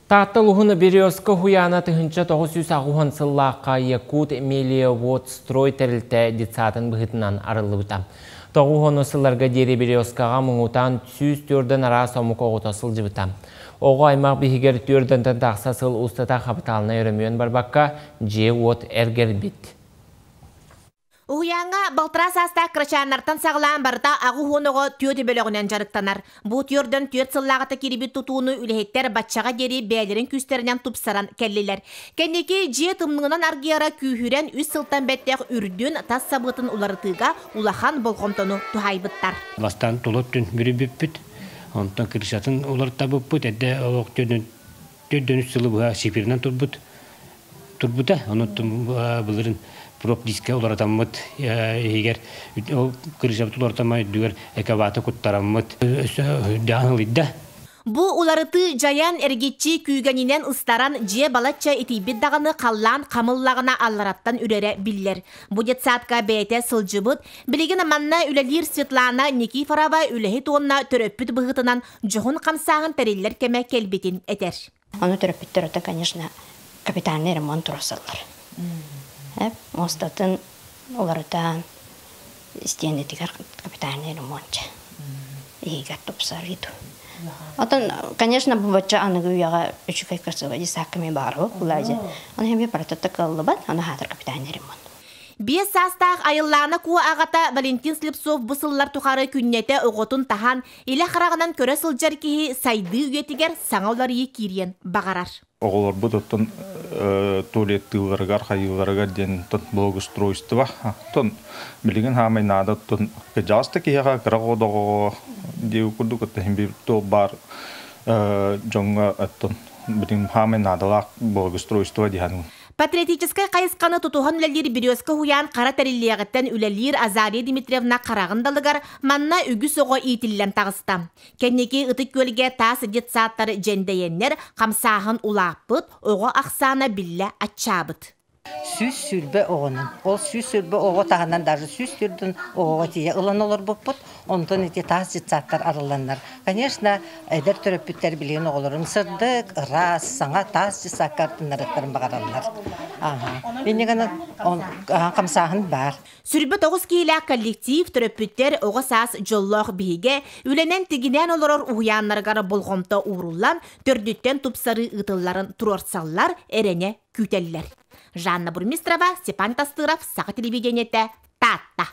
Таттылығыны Березка хуяна тұхынча 900 сыллаққа Якут Эмилия Вод строй тәрілті детсатын бұғытынан арылы бұта. Тоғуғын осыларға дері Березкаға мұңутан 100 ара сомуқ оғыта сылжы бұта. Оғы аймақ бігігер 4 тақса сыл ұстата қапыталына өрімген барбаққа же от әргер бит. Уяңа балтыра саста крачаннартан сағылан барда ағы хоноғы түйеті бөлігінен жарықтанар. Бұл түйерден түйет сыллағыта керебет тұтуыны үлехеттер батчаға дері бәлерін күстерінен тұпсаран кәллелер. Кәнеке же тымныңынан аргияра күйхірен үз сылтан бәттеғ үрден тас сабытын уларытыға улахан болғымтону тұхайбыттар. Бастан тұлыптын бүрі бүппіт, онтан кіршатын оларыта бүппіт, әдді олық төрден үз сылы бұға сепірінен тұрбыта, онытын бұлырын проп-диске оларатаммыт, егер кіршапты оларатамай дүгер әкаваты құттараммыт, дағынылыйда. Бу уларыты жаян әргетчі күйгенінен ыстаран же балатча етейбет дағыны қаллан қамыллағына аллараттан үрері білдер. Бу детсатқа бәйті сылжыбыт, білеген аманна үлелер Светлана Никифорова үлехи туынна төрөппіт бұғытынан жоғын қамсағын тәрелер кеме келбетін әтер. Оны төрөппіттер өті, конечно, капитальный ремонт тұрасылар. Остатын оларыдан стендетігер капитальный ремонт. Егер тұпсар еді. Отын, конечно, бұл бача анығы үйаға үші кайкарсыға десаққымен бары бұлайды. Оны хембе парататта қылы бат, оны хатыр капитальный ремонт. Бес састақ айылланы куа ағата Валентин Слепцов бұсыллар тұқары күннеті оғытын тахан, елі қарағынан көрі сылжар кейі сайды үйетігер саңаулар ие кирен бағарар. Оғылар бұдыттың туалеттілерігер, қайыларығар ден благоустройство. Тон білген хамай нады тон кәжасты кейіға қырақ одығы деу күрді күтті хембе тол бар жоңға білген хамай надылақ благоустройство дейін. Патриотическая қайысқаны тұтуған үләлер Березка хуян қара тәреллиягіттен үләлер Азария Дмитриевна қарағындалығар манна үгіс оғы етілілен тағыста. Кәнеке ұтық көлге тас детсаттар жендейеннер қамсағын улаппыт, оғы ақсана білі атчабыт. Сүз сүрбе оғының. Ол сүз сүрбе оғы тағынан даже сүз сүрдің оғы тие ұлан олар бұппыт, онтон ете тас жетсаттар арыланар. Конечно, әдер төрөппіттер білген оғылырын сырдық, рас, саңа тас жетсаққартын араттарын бағаралар. Бенегені қамсағын бар. Сүрбе 9 кейлі коллектив төрөппіттер оғы сас жоллақ бейге, үленен тегінен олар ұғыянларғары болғымта ұғырулан, төрдіттен тұпсары ұтыларын тұрорсалар әрене күтелілер. Жанна Бурмистрова, Степан Тастыров, Сақа телевидениеті, Татта.